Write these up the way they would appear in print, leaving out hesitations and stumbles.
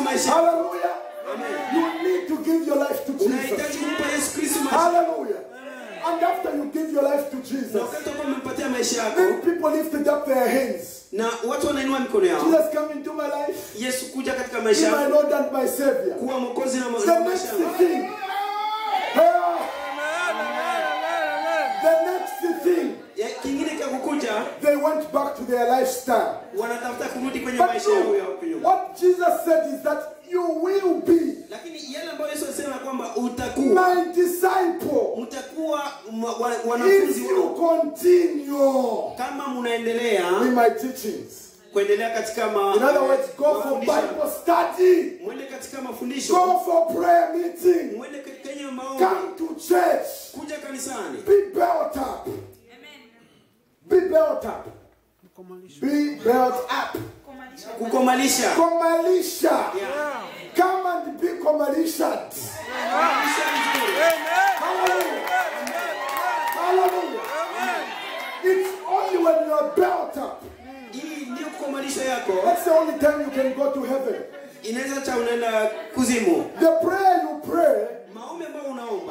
Hallelujah. You need to give your life to Jesus. Hallelujah. And after you give your life to Jesus, then people lifted up their hands. Jesus come into my life. Be my Lord and my Savior. The next thing. The next thing. They went back to their lifestyle. But no, what Jesus said is that you will be my disciple if you continue with my teachings. In other words, go for Bible study, go for prayer meeting, come to church, be built up, be built up, be built up. Komalisha. Come and be komalisha. Hallelujah. Hallelujah. It's only when you are built up. That's the only time you can go to heaven. The prayer you pray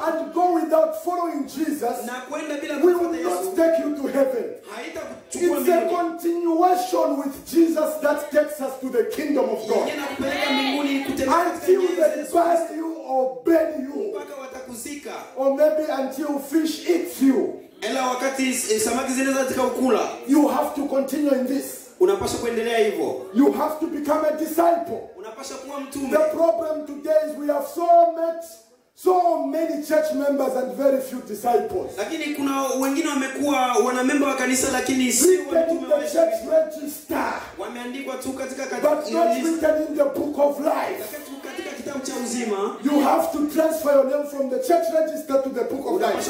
and go without following Jesus will not take you to heaven. It's a continuation with Jesus that takes us to the kingdom of God. Until they burn you or burn you, or maybe until fish eats you. You have to continue in this. You have to become a disciple. The problem today is we have so many church members and very few disciples. Written in the church register, but not written in the book of life. You have to transfer your name from the church register to the book of life.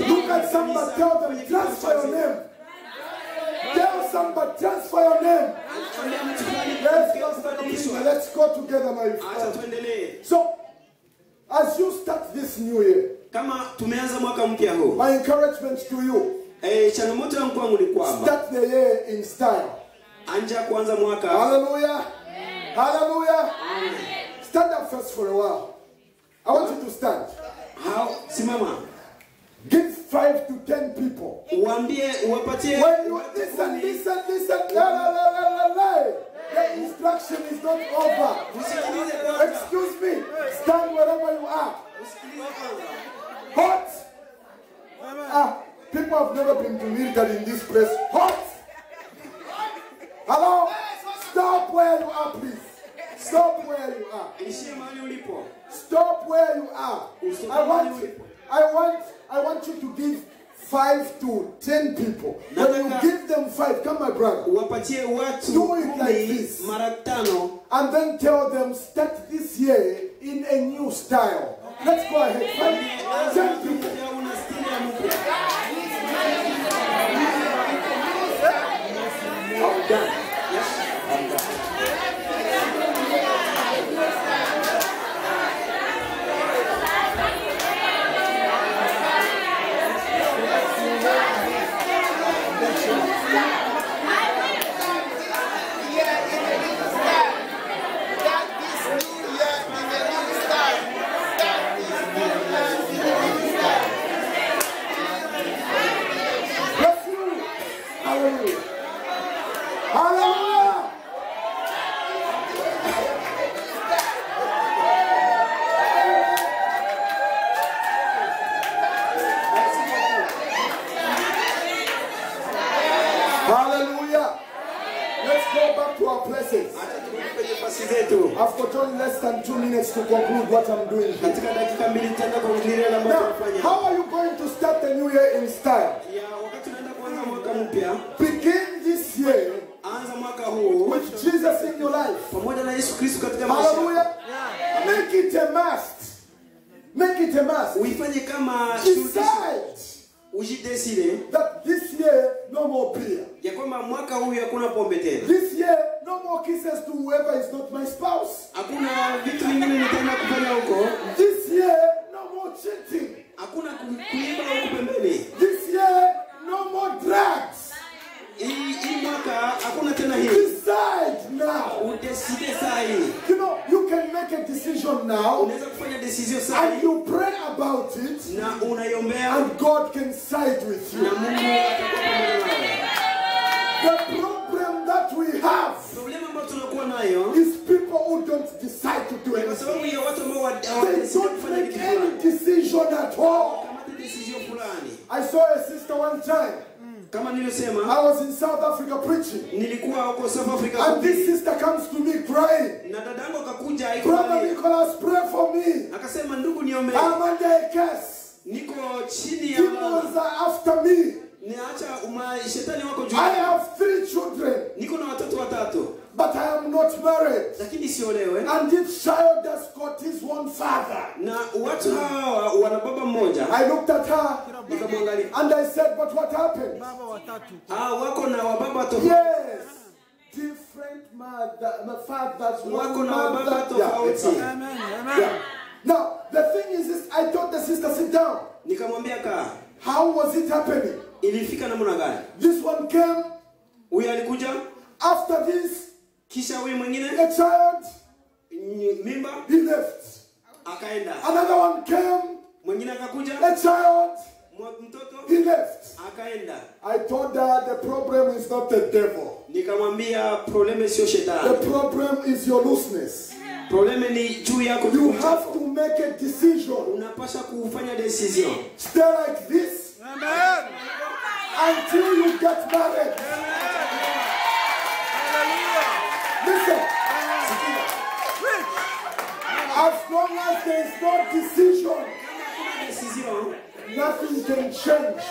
Look at somebody, tell them, transfer your name. Tell somebody, transfer your name. Let's go together, my friend. So, as you start this new year, my encouragement to you, start the year in style. Hallelujah. Hallelujah. Stand up first for a while. I want you to stand. Give 5 to 10 people. When you listen, the instruction is not over. Excuse me. Stand wherever you are. Hot. People have never been to military in this place. Hot. Hello? Stop where you are, please. Stop where you are. Stop where you are. I want you to give 5 to 10 people. When you give them 5, come my brother, do it like this. And then tell them, start this year in a new style. Let's go ahead. 5, 10 people. I'm done. I'm done. I've got only less than 2 minutes to conclude what I'm doing here. Now, how are you going to start the new year in style? Begin this year with Jesus in your life. Hallelujah. Make it a must. Make it a must. Decide that this year no more beer. This year no more kisses to whoever is not my spouse. This year no more cheating. This year no more drugs. Decide now. You know, make a decision now, and you pray about it, and God can side with you. The problem that we have is people who don't decide to do anything. They don't make any decision at all. I saw a sister one time. I was in South Africa preaching. And this sister comes to me crying. Brother Nicholas, pray for me. I'm under a curse. Demons are after me. I have 3 children. But I am not married. And this child has got his one father. I looked at her and I said, but what happened? Yes. Different fathers. Yeah. Now, the thing is this, I told the sister, sit down. How was it happening? This one came. After this, a child, he left. Another one came, a child, he left. I told her the problem is not the devil. The problem is your looseness. You have to make a decision. Stay like this until you get married. Listen. As long as there is no decision, nothing can change.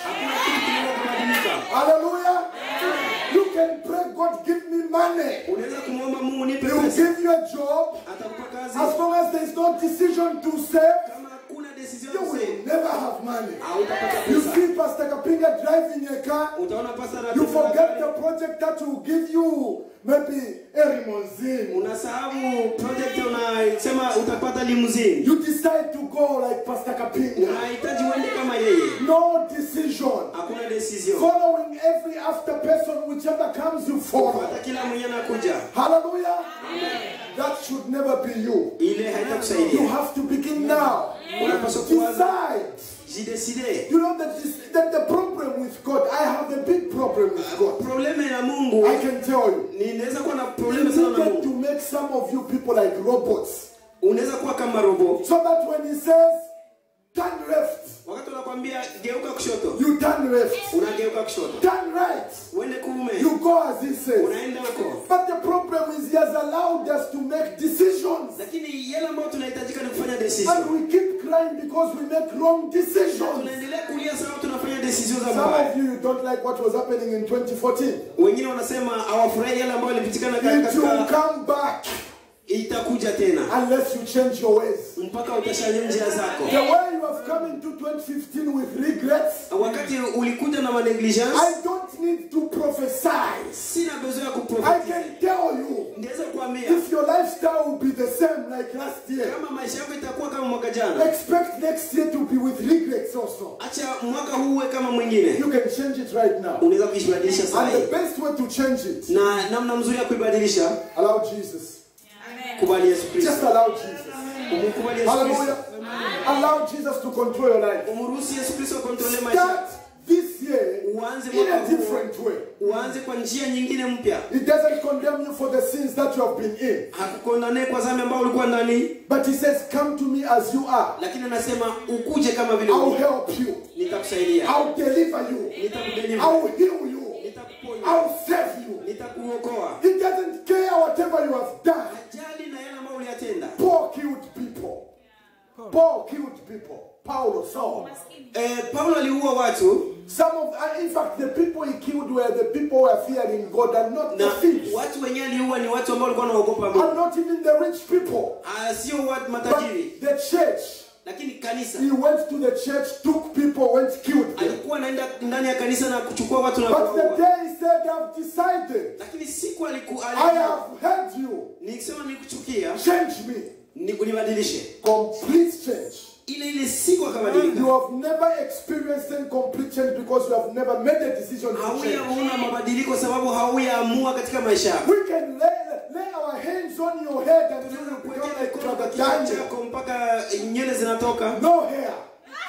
Hallelujah. You can pray, God, give me money. He will give you a job. As long as there is no decision to save, you will never have money. You see Pastor Kapinga driving a car, you forget the project that will give you maybe a limousine. You decide to go like Pastor Kapinga. No decision. Following every after person, whichever comes you follow. Hallelujah. That should never be you. You have to begin now. Decide. You know that the problem with God, I have a big problem with God. I can tell you. He needed to make some of you people like robots. So that when he says, turn left, you turn left. Turn right, you go as he says. But the problem is he has allowed us to make decisions. And we keep crying because we make wrong decisions. Some of you don't like what was happening in 2014. It will come back. Unless you change your ways. The way you have come into 2015 with regrets, I don't need to prophesy. I can tell you, if your lifestyle will be the same like last year, expect next year to be with regrets also. You can change it right now. And the best way to change it, allow Jesus. Just allow Jesus. Hallelujah. Allow Jesus to control your life. Start this year in a different way. It doesn't condemn you for the sins that you have been in. But he says, come to me as you are. I'll help you. I'll deliver you. I'll heal you. I'll save you. He doesn't care whatever you have done. Paul killed people. Paul killed people. Paulo, Saul. Some of, in fact, the people he killed were the people who are fearing God and not the thieves. And not even the rich people. But the church. He went to the church, took people, went killed them. But the day he said, I've decided, I have heard you, change me. Complete change. You have never experienced any complete change because you have never made a decision to change. We can lay our hands on your head and you will become like Brother nywele zinatoka. No hair.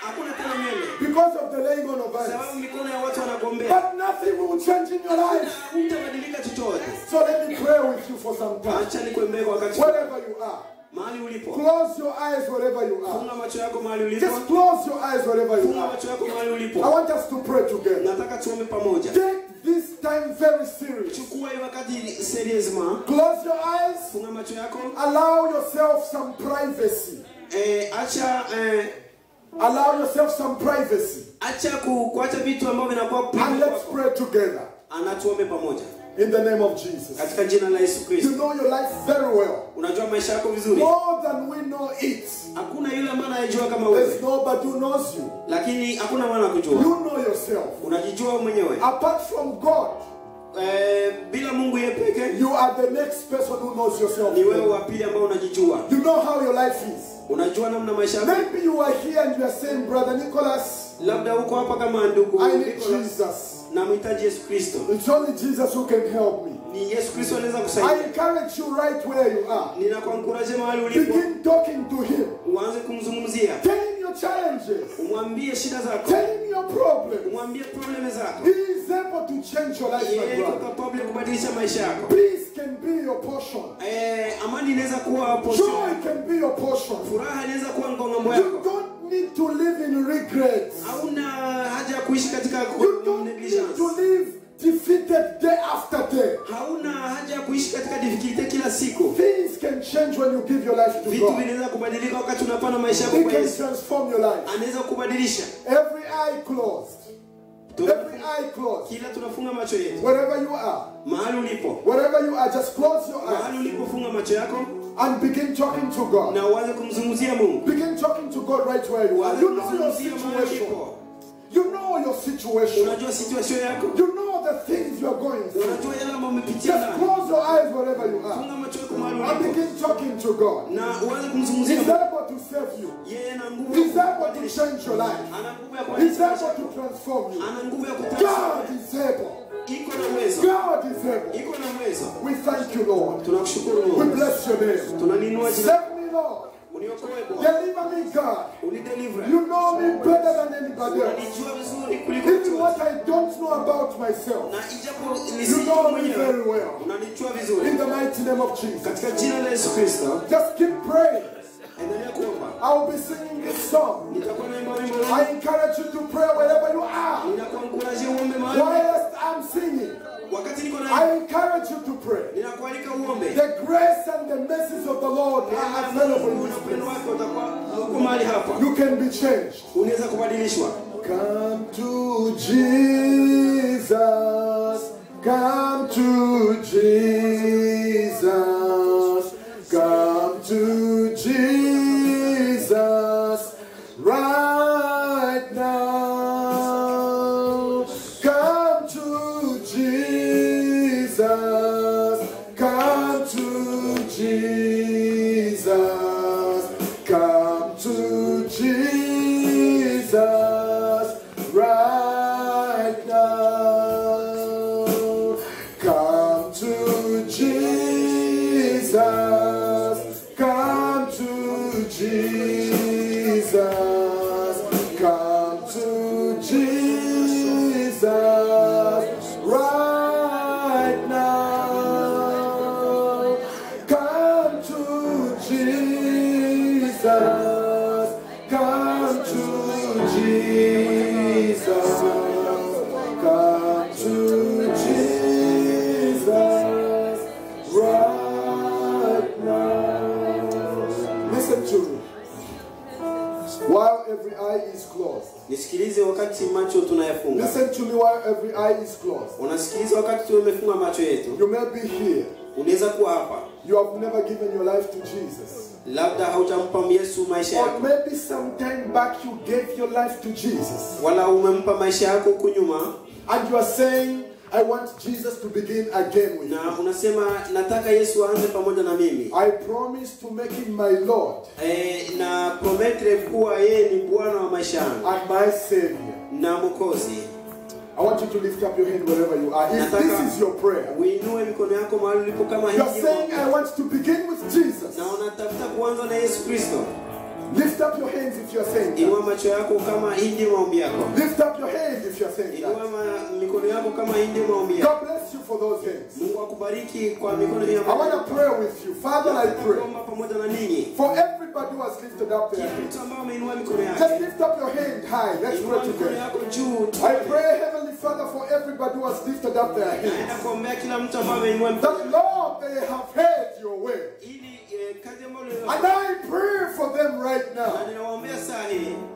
Hakuna tena nywele. Because of the laying on of hands. Sababu mikono ya watu wanagombea. But nothing will change in your life. Hutabadilika chochote. So let me pray with you for some time. Acha nikuombee kwa wakati. Wherever you are. Mahali ulipo. Close your eyes wherever you are. Funga macho yako mahali ulipo. Just close your eyes wherever you Funga are. macho yako mahali ulipo. I want us to pray together. Nataka tuombe pamoja. Take this time very serious. Chukua hii wakati seriously. Close your eyes. Funga macho yako. Allow yourself some privacy. Acha allow yourself some privacy. Acha kuacha vitu ambavyo vinakuwa and let's pray together. Anatuombe pamoja. In the name of Jesus. Katika jina la Yesu Kristo. You know your life very well. Unajua maisha yako vizuri. More than we know it. Hakuna yule ambaye anajua kama wewe. There's nobody who knows you. Lakini hakuna mwana kujua. You know yourself. Unajijua mwenyewe. Apart from God. Bila Mungu yeye pekee. You are the next person who knows yourself. Ni wewe wa pili ambao unajijua. You know how your life is. Unajua namna maisha yako. Maybe you are here and you are saying, Brother Nicholas, labda uko hapa kama ndugu I need Jesus. Na mhitaji Yesu Kristo. It's only Jesus who can help me. Ni Yesu Kristo anaweza kusaidia. I encourage you right where you are. Ninakuencourage mahali ulipo. Begin talking to him. Uanze kumzungumzia. Tell him your challenges. Umwambie shida zako. Tell him your problems. Umwambie problem zako. He is able to change your life, my Yeye brother. capable kubadilisha maisha yako. Peace can be your portion. Amani inaweza kuwa portion. Joy can be your portion. Furaha inaweza kuwa ngongambo yako. You don't need to live in regrets. Hauna haja ya kuishi katika You don't need to live defeated day after day. Hauna haja ya kuishi katika difficulty kila siku. Things can change when you give your life to God. Vitu vinaweza kubadilika wakati unapana maisha yako He kwa can Yesu. transform your life. Anaweza kubadilisha. Every eye closed. Every eye closed. Kila tunafunga macho yetu. Wherever you are. Mahali ulipo. Wherever you are, just close your eyes. Mahali ulipo funga macho yako. And begin talking to God. Na uanze kumzungumzia Mungu. Begin talking to God right where you are. You know your situation. You know your situation. Unajua situation yako. You know the things you are going through. Unajua yale ambayo umepitia. Just close your eyes wherever you are. Funga macho yako mahali And ulipo. begin talking to God. Na uanze kumzungumzia He's Mungu. able to save you. Yeye ana nguvu. He's able to change your life. Ana nguvu ya He's kubadilisha. able to transform you. Ana nguvu ya God kutransform. is able. Iko na uwezo. God is able. Iko na uwezo. We thank you, Lord. Tunakushukuru We Mungu. bless your name. Tunaninua jina. Save me, Lord. Uniokoe Bwana. Deliver me, God. Unideliver. You know me better than anybody else. Unanijua vizuri kuliko Even mtu. what I don't know about myself. Na ijapo You nisijue know me mwenyewe. very well. Unanijua vizuri. In the mighty name of Jesus. Katika jina la Yesu Kristo. Just keep praying. Endelea kuomba. I will be singing this song. Nitakuwa naimba wimbo I huu. encourage you to pray wherever you are. Ninakuencourage uombe mahali. Whilst I'm singing, Wakati niko na I encourage you to pray. ninakualika uombe. The grace and the mercies of the Lord are available in Mungu this na upendo place. wake utakuwa uko mahali hapa. You can be changed. Unaweza kubadilishwa. Come to Jesus. Come to Jesus. Come to Jesus right now. Come to Jesus. Come to Jesus. Come to Jesus right now. Come to Jesus. Come to Jesus. Come to Jesus right now. Come to Jesus. Come to Jesus. Come to Jesus right now. Listen to me. While every eye is closed. Nisikilize wakati macho tunayafunga. Listen to me while every eye is closed. Unasikiliza wakati tumefunga macho yetu. You may be here. Unaweza kuwa hapa. You have never given your life to Jesus. Labda haujampa Yesu maisha Or yako. maybe some time back you gave your life to Jesus. Wala umempa maisha yako huko nyuma. And you are saying, I want Jesus to begin again with me. Na unasema nataka Yesu aanze pamoja na mimi. I promise to make him my Lord Na prometre kuwa yeye ni Bwana wa maisha yangu and my Savior. na Mwokozi. I want you to lift up your hand wherever you are. If this is your prayer, Uinue mikono yako mahali ulipo kama you are hivi. saying, I want to begin with Jesus. Na unatafuta kuanza na Yesu Kristo. Lift up your hands if you are saying Inua macho yako kama hindi maombi yako. Lift up your hands if you are saying Inua mikono yako kama hindi maombi yako. God bless you for those hands. Mungu akubariki kwa mikono yako. I want to pray with you. Father, I pray pamoja na ninyi. for everybody who has lifted up their hands. Just lift up your hand high. Let's pray together. I pray, Heavenly Father, for everybody who has lifted up their hands. That, Lord, they have heard your word. And I pray for them right now.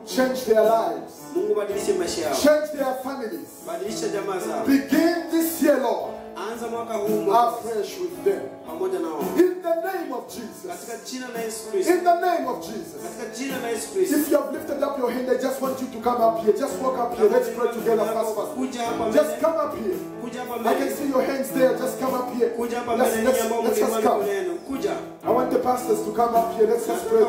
Change their lives. Change their families. Begin this year, Lord, afresh with them. In the name of Jesus. In the name of Jesus. If you have lifted up your hand, I just want you to come up here. Just walk up here. Let's pray together fast. Just come up here. I can see your hands there. Just come up here. Let's just come. I want the pastors to come up here. Let's just pray. If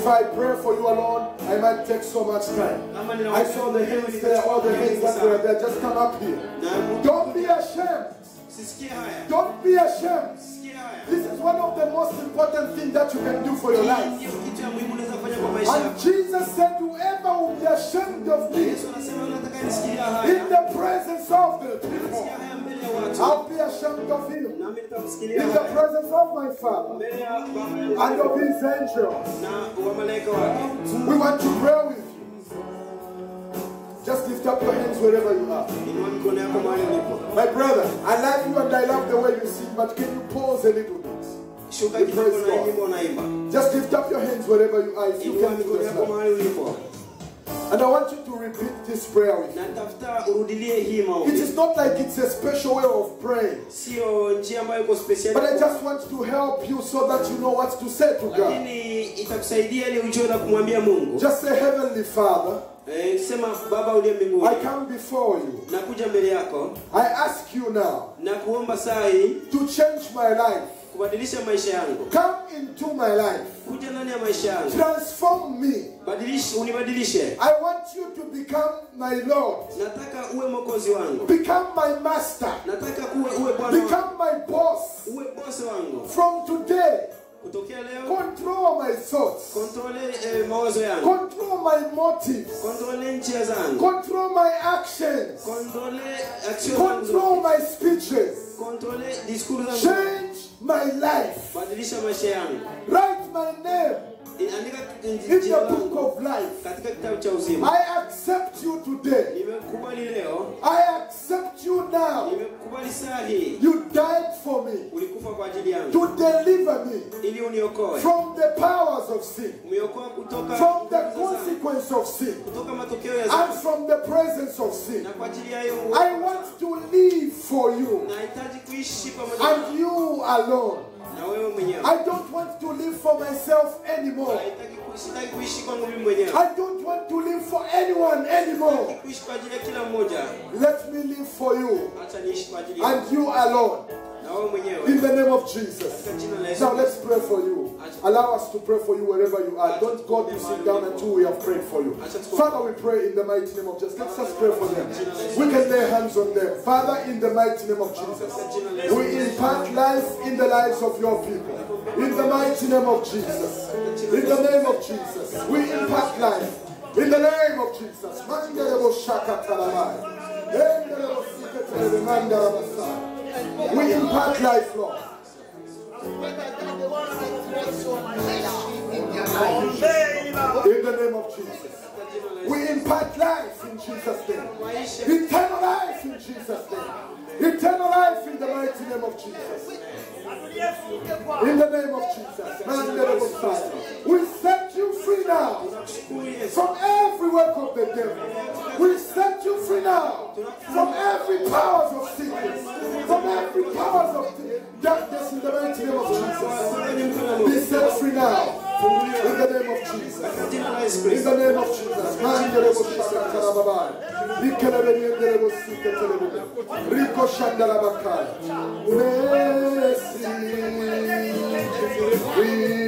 I pray for you alone, I might take so much time. I saw the hands there, all the hands that were there. Just come up here. Don't be ashamed. Don't be ashamed. This is one of the most important things that you can do for your life. And Jesus said, whoever will be ashamed of me in the presence of the people, I'll be ashamed of him in the presence of my Father and of his angels. We want to pray with you. Just lift up your hands wherever you are. My brother, I love you and I love the way you sing, but can you pause a little bit? Praise God. Just lift up your hands wherever you are if you can do this. And I want you to repeat this prayer with me. It is not like it's a special way of praying, but I just want to help you so that you know what to say to God. Just say, Heavenly Father, I come before you. I ask you now to change my life. Come into my life. Transform me. I want you to become my Lord. Become my master. Become my boss. From today, control my thoughts. Control my motives. Control my actions. Control my speeches. Change my life. Write my name in the book of life. I accept you today. I accept you now. You died for me to deliver me from the powers of sin, from the consequence of sin, and from the presence of sin. I want to live for you and you alone. I don't want to live for myself anymore. I don't want to live for anyone anymore. Let me live for you and you alone. In the name of Jesus. Now let's pray for you. Allow us to pray for you wherever you are. Don't go to sit down until we have prayed for you. Father, we pray in the mighty name of Jesus. Let's just pray for them. We can lay hands on them. Father, in the mighty name of Jesus, we impart life in the lives of your people. In the mighty name of Jesus. In the name of Jesus. We impart life. In the name of Jesus. We impart life, Lord. In the name of Jesus. We impart life in Jesus' name. Eternal life in Jesus' name. Eternal life in the mighty name of Jesus. In the name of Jesus. We set you free now from every work of the devil. We set you free now from every powers of sickness, from every powers of darkness in the mighty name of Jesus. Be set free now. In the name of Jesus. In the name of Jesus. Mercy.